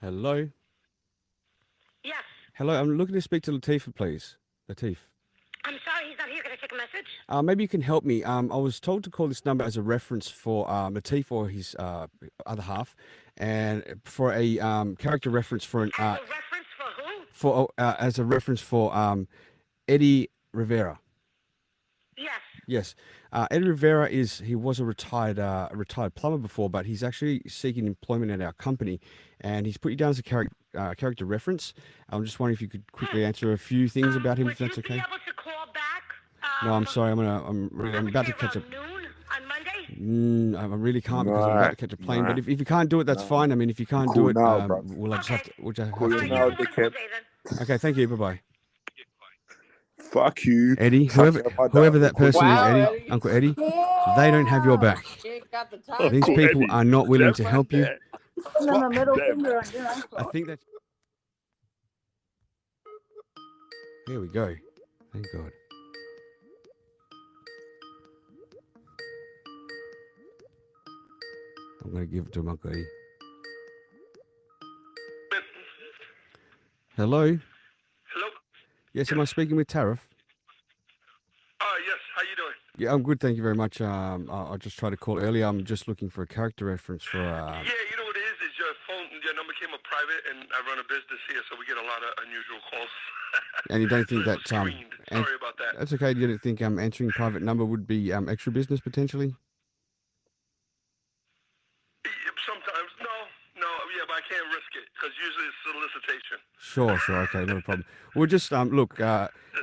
Hello. Yes. Hello. I'm looking to speak to Latifah, please. Latif. I'm sorry, he's not here. Can I take a message? Maybe you can help me. I was told to call this number as a reference for Latif or his other half, and for a character reference for an As a reference for who? for as a reference for Eddie Rivera. Yes. Yes, Eddie Rivera he was a retired plumber before, but he's actually seeking employment at our company, and he's put you down as a character reference. I'm just wondering if you could quickly answer a few things about him, if Would you that's be okay. able to call back? No, I'm sorry. I I'm would about say to catch a. around noon on Monday. I really can't because I'm about Nah, to catch a plane. But nah, if you can't do it, that's nah. fine. I mean, if you I'm can't do cool it, now, bro. Okay. we'll just have Cool All to right. You now, have move. a wonderful dickhead. day then. Okay, thank you. Bye bye. Fuck you. Eddie, Fuck your mother, whoever that Uncle person is, Eddie. Wow, Eddie, Eddie. Uncle Eddie, they don't have your Damn. back. She got the top, These Uncle baby. people Eddie. are not willing That to man help you. there. And then the Fuck middle them. finger on your I uncle. think that. Here we go. Thank God. I'm going to give it to him, Uncle Eddie. Hello. Hello? Yes, am I speaking with Tariff? Yes. How you doing? Yeah, I'm good. Thank you very much. I just tried to call earlier. I'm just looking for a character reference for. Yeah, you know what it is? Is your number came up private, and I run a business here, so we get a lot of unusual calls. And you don't think so that it's screened. Sorry about that. that's okay. You don't think answering private number would be extra business potentially? Sometimes, no, yeah, but I can't risk it because usually it's solicitation. Sure. Okay, not a problem. We'll just look.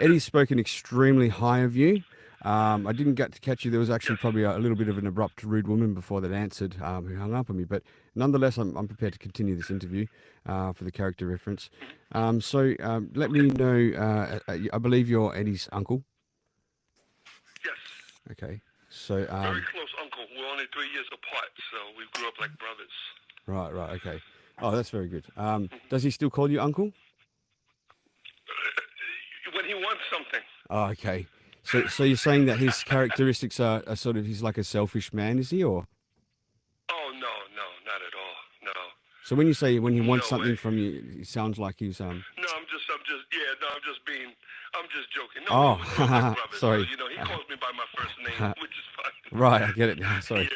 Eddie's spoken extremely high of you. I didn't get to catch you. There was actually Yes. probably a little bit of an abrupt, rude woman before that answered, who hung up on me. But nonetheless, I'm prepared to continue this interview for the character reference. Let me know. I believe you're Eddie's uncle. Yes. Okay. So Very close uncle. We're only 3 years apart, so we grew up like brothers. right. Okay. Oh, that's very good. Does he still call you uncle? When he wants something. Oh, okay. So you're saying that his characteristics are sort of he's like a selfish man, is he? Or Oh, no, not at all. No. so when you say when he wants No something way. from you, it sounds like he's No, I'm just joking. No, Oh, we grew up like brothers. sorry. So, he calls me by my first name, which is fine. Right, I get it now. Sorry.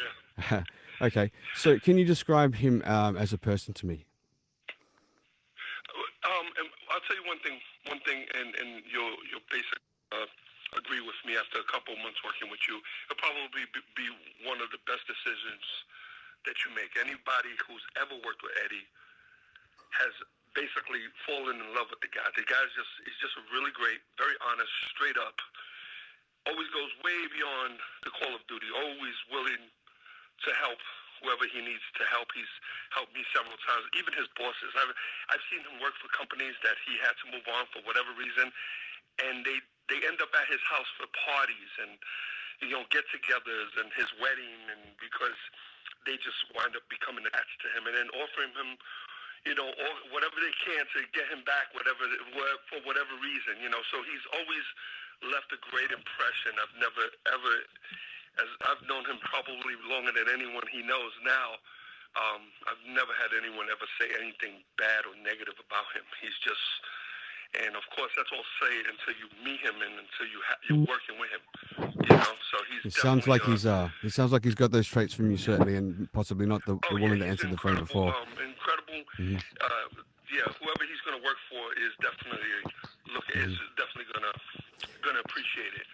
Yeah. Okay. So can you describe him as a person to me? And I'll tell you one thing, and you'll basically agree with me after a couple months working with you. It'll probably be one of the best decisions that you make. Anybody who's ever worked with Eddie has basically fallen in love with the guy. The guy's he's just really great, very honest, straight up. Always goes way beyond the call of duty. Always willing to help whoever he needs to help. He's helped me several times, even his bosses. I've seen him work for companies that he had to move on for whatever reason, and they end up at his house for parties and get-togethers and his wedding, and because they just wind up becoming attached to him and then offering him all, whatever they can to get him back, for whatever reason. So he's always left a great impression. I've never ever, as I've known him probably longer than anyone he knows now. I've never had anyone ever say anything bad or negative about him. He's just, and of course that's all say until you meet him and until you're working with him. So he's It sounds definitely. like he sounds like he's got those traits from you certainly, and possibly not the woman that He's answered the phone incredible. before. Incredible. Whoever he's going to work for is definitely gonna appreciate it.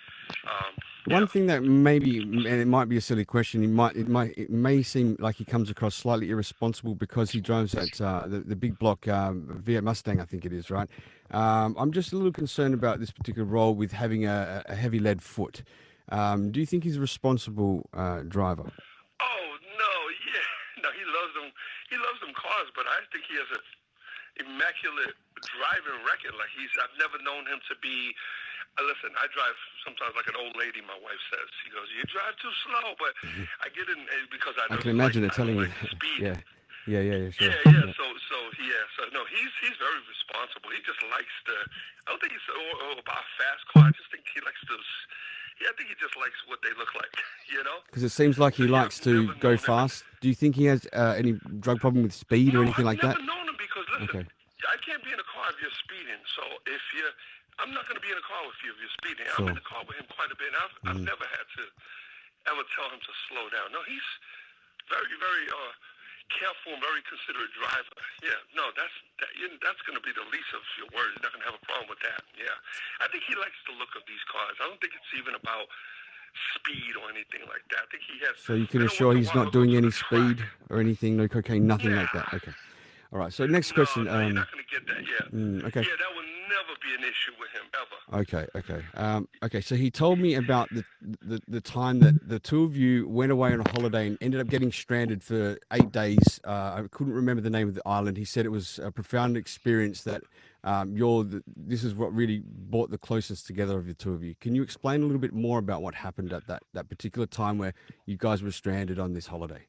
One thing that maybe, and it might be a silly question, it may seem like he comes across slightly irresponsible because he drives that the big block Fiat Mustang, I think it is, right? I'm just a little concerned about this particular role with having a heavy lead foot. Do you think he's a responsible driver? Oh no, yeah, no, he loves them. He loves them cars, but I think he has an immaculate driving record. Like I've never known him to be. Listen, I drive sometimes like an old lady. My wife says, she goes, "You drive too slow," but I get in because I I don't can imagine like, it telling you. the speed. Yeah. Sure. Yeah. So no, he's very responsible. He just likes to. I don't think he's about a fast car. I just think he likes to. Yeah, I think he just likes what they look like. Because it seems like he likes to go fast. Do you think he has any drug problem with speed or anything like that? I've never known him because listen, Okay. I can't be in a car if you're speeding. So if you're, I'm not going to be in a car with you if you're speeding. I'm Sure. in the car with him quite a bit. And I've never had to ever tell him to slow down. No, he's very, very careful and very considerate driver. Yeah, no, that's going to be the least of your worries. You're not going to have a problem with that. Yeah, I think he likes the look of these cars. I don't think it's even about speed or anything like that. I think he has. So you can I know assure once in a he's while not he'll go doing to any the track. speed or anything, no cocaine, nothing like that. Nah. Okay. All right. So next question. No, you're not going to get that. Yeah. Okay. Yeah, that will never be an issue with him ever. Okay. So he told me about the time that the two of you went away on a holiday and ended up getting stranded for 8 days. I couldn't remember the name of the island. He said it was a profound experience that this is what really brought the closest together of the two of you. Can you explain a little bit more about what happened at that particular time where you guys were stranded on this holiday?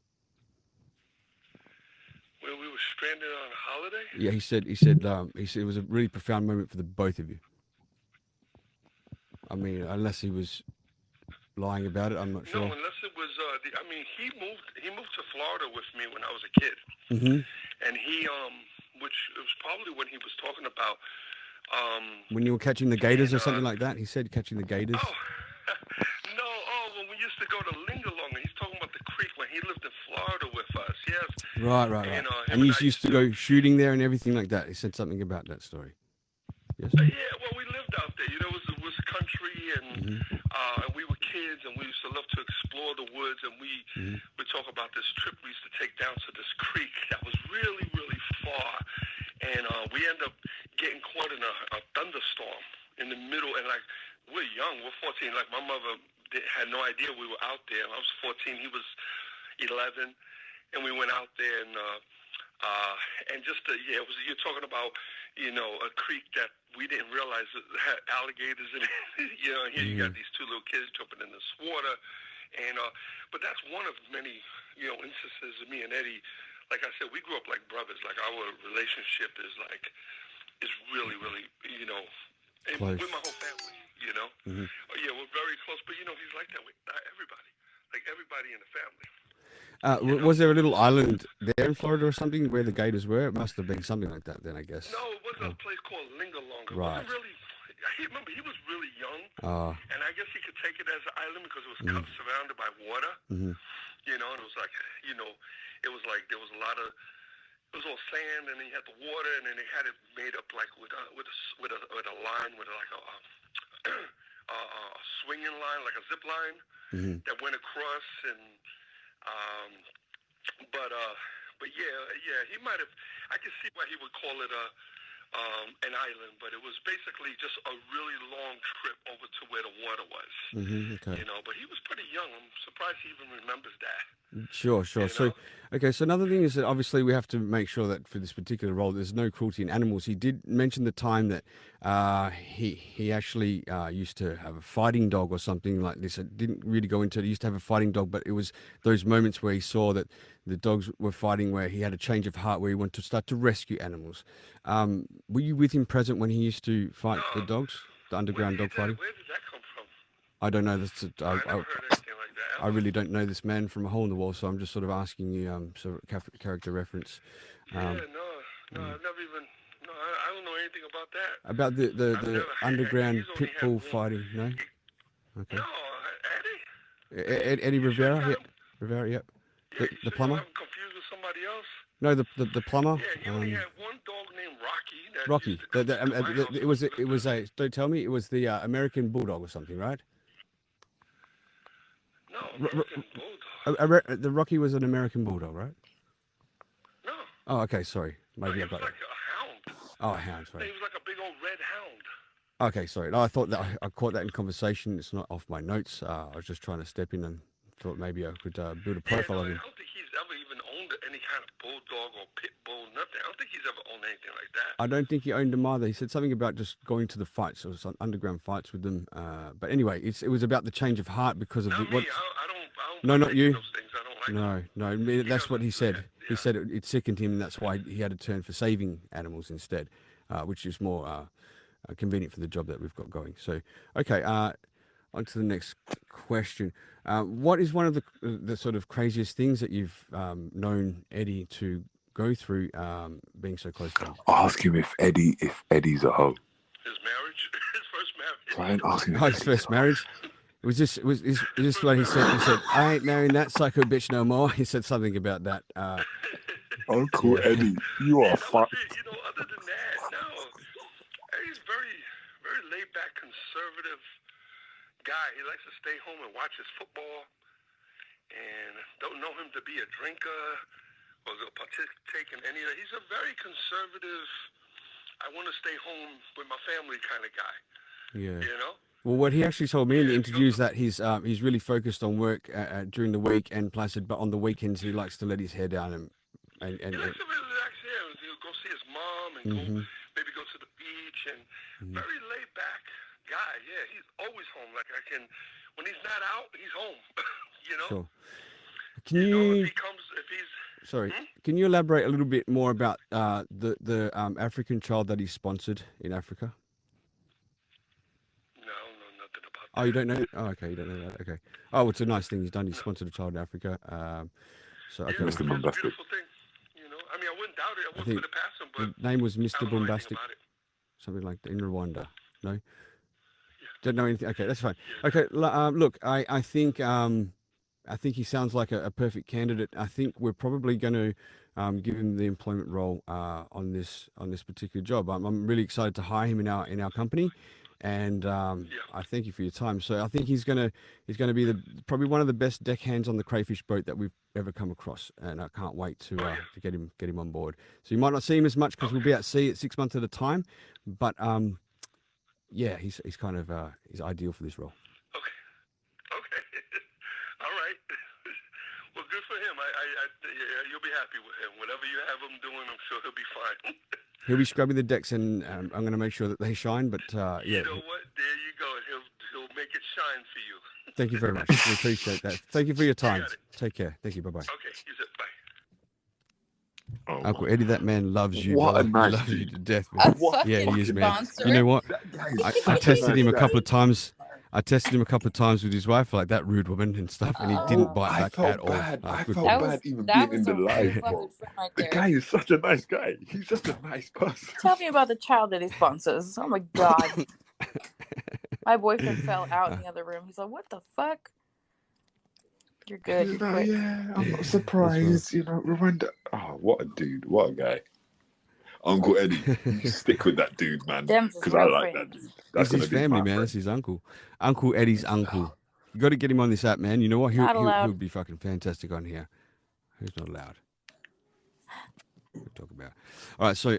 When we were stranded on a holiday? Yeah, he said it was a really profound moment for the both of you. I mean, unless he was lying about it, I'm not sure. No, unless it was. He moved to Florida with me when I was a kid, and which it was probably when he was talking about. When you were catching the gators or something like that, he said catching the gators. Oh, no! Oh, when we used to go to Lingalong, he's talking about the creek when he lived in Florida with us. Yes. Right. And you used to go shooting there and everything like that. He said something about that story. Yes. Yeah, well, we lived out there. You know, it was country, and we were kids, and we used to love to explore the woods. And we would talk about this trip we used to take down to this creek that was really, really far. And we ended up getting caught in a thunderstorm in the middle. And like, we're young, we're 14. Like, my mother had no idea we were out there. I was 14, he was 11, and we went out there and you're talking about, a creek that we didn't realize had alligators in it. Here you got these two little kids jumping in this water, and but that's one of many, instances of me and Eddie. Like I said, we grew up like brothers. Like, our relationship is really, really, Close. with my whole family. Yeah, we're very close. But he's like that with everybody, like everybody in the family. Was there a little island there in Florida or something where the gators were? It must have been something like that then, I guess. No, it was a place called Lingalong. It Right. wasn't really. Remember, he was really young, and I guess he could take it as an island because it was surrounded by water. And it was like, it was like there was a lot of, it was all sand, and then you had the water, and then they had it made up like with a line, with like a swinging line, like a zip line that went across, and but yeah, he might have. I can see why he would call it an island, but it was basically just a really long trip over to where the water was. Okay. But he was pretty young. I'm surprised he even remembers that. Sure. So, okay. So another thing is that obviously we have to make sure that for this particular role, there's no cruelty in animals. He did mention the time that he actually used to have a fighting dog or something like this. It didn't really go into it. He used to have a fighting dog, but it was those moments where he saw that the dogs were fighting, where he had a change of heart, where he wanted to start to rescue animals. Were you with him present when he used to fight the dogs, the underground dog fighting? Where did that come from? I don't know. I never heard anything like that. I really don't know this man from a hole in the wall, so I'm just sort of asking you sort of character reference. No, I've never even. No, I don't know anything about that. About the underground pit bull fighting, no? Okay. No, Eddie Rivera, yep. Rivera, yep. The plumber? I'm confused with somebody else. No, the plumber. Yeah, he only had one dog named Rocky. That Rocky. used to come to my house. It was a. Don't tell me it was the American Bulldog or something, right? No, American Bulldog. The Rocky was an American Bulldog, right? No. Oh, okay. Sorry, maybe He I was got like that. a hound. Oh, a hound. Sorry. He was like a big old red hound. Okay, sorry. No, I thought that I caught that in conversation. It's not off my notes. I was just trying to step in and thought maybe I could build a profile of him. I don't think he's ever even owned any kind of bulldog or pit bull, nothing. I don't think he's ever owned anything like that. I don't think he owned them either. He said something about just going to the fights or some underground fights with them. But anyway, it was about the change of heart because of Not what. me. I don't No, not you. Those things. I don't like them. No, that's what he said. Yeah. He said it sickened him, and that's why he had to turn for saving animals instead, which is more convenient for the job that we've got going. So, okay, on to the next question. What is one of the sort of craziest things that you've known Eddie to go through being so close to him. Ask him if Eddie's at home. His marriage, his first marriage. Try and ask him. Oh, his first marriage. It was just what he said. He said, "I ain't marrying that psycho bitch no more." He said something about that. Uncle Eddie, you are fucked. You know, other than that, no. He's very, very laid back, conservative guy. He likes to stay home and watch his football, and don't know him to be a drinker or to partake in any of that. He's a very conservative, I want to stay home with my family kind of guy. Yeah. You know? Well, what he actually told me in the interview is that he's really focused on work during the week and placid, but on the weekends he likes to let his hair down and He likes to relax here. He'll go see his mom and maybe go to the beach and very laid back guy. Yeah, he's always home. Like when he's not out, he's home. You know? Sure. Can if he's Sorry, can you elaborate a little bit more about the African child that he sponsored in Africa? No, nothing about that. Oh, you don't know? Oh, okay, you don't know that. Okay. Oh, well, it's a nice thing he's done. He sponsored a child in Africa. So okay. It's a beautiful thing. You know, I mean, I wouldn't doubt it. I wouldn't put it past him, but the name was I Mr. don't know anything Bombastic, about it. something like that, in Rwanda. No, don't know anything. Okay, that's fine. Okay, look, I think he sounds like a perfect candidate. I think we're probably going to give him the employment role on this particular job. I'm really excited to hire him in our company, and I thank you for your time. So I think he's gonna be probably one of the best deckhands on the crayfish boat that we've ever come across, and I can't wait to get him on board. So you might not see him as much because we'll be at sea at 6 months at a time, but yeah, he's kind of he's ideal for this role. Okay. All right. Well, good for him. You'll be happy with him. Whatever you have him doing, I'm sure he'll be fine. He'll be scrubbing the decks, and I'm going to make sure that they shine. But yeah, you know what? There you go. He'll make it shine for you. Thank you very much. We appreciate that. Thank you for your time. Take care. Thank you. Bye bye. Okay. You said bye. Oh, Uncle Eddie, that man loves you. What bro. a nice He loves you dude. to death, man. What? Yeah, he is, man. Sponsor. You know what? That I tested him a couple of times. I tested him a couple of times with his wife, like that rude woman and stuff, and he didn't bite I back felt at all. bad. I Good felt for him. bad even that being in was the a live, fucking bro. friend right The there. guy is such a nice guy. He's just a nice person. Tell me about the child that he sponsors. Oh my god. My boyfriend fell out in the other room. He's like, "What the fuck?" You're good. You You're know, quick. yeah, I'm not surprised. You know, Rwanda. Oh, what a dude! What a guy. Uncle Eddie, you stick with that dude, man, Them's his because I real like friends. that dude. He's That's gonna his be family, my man. friend. That's his uncle. Uncle Eddie's uncle. You got to get him on this app, man. You know what? Not allowed. He'll be fucking fantastic on here. Who's not allowed? We'll talk about. All right, so.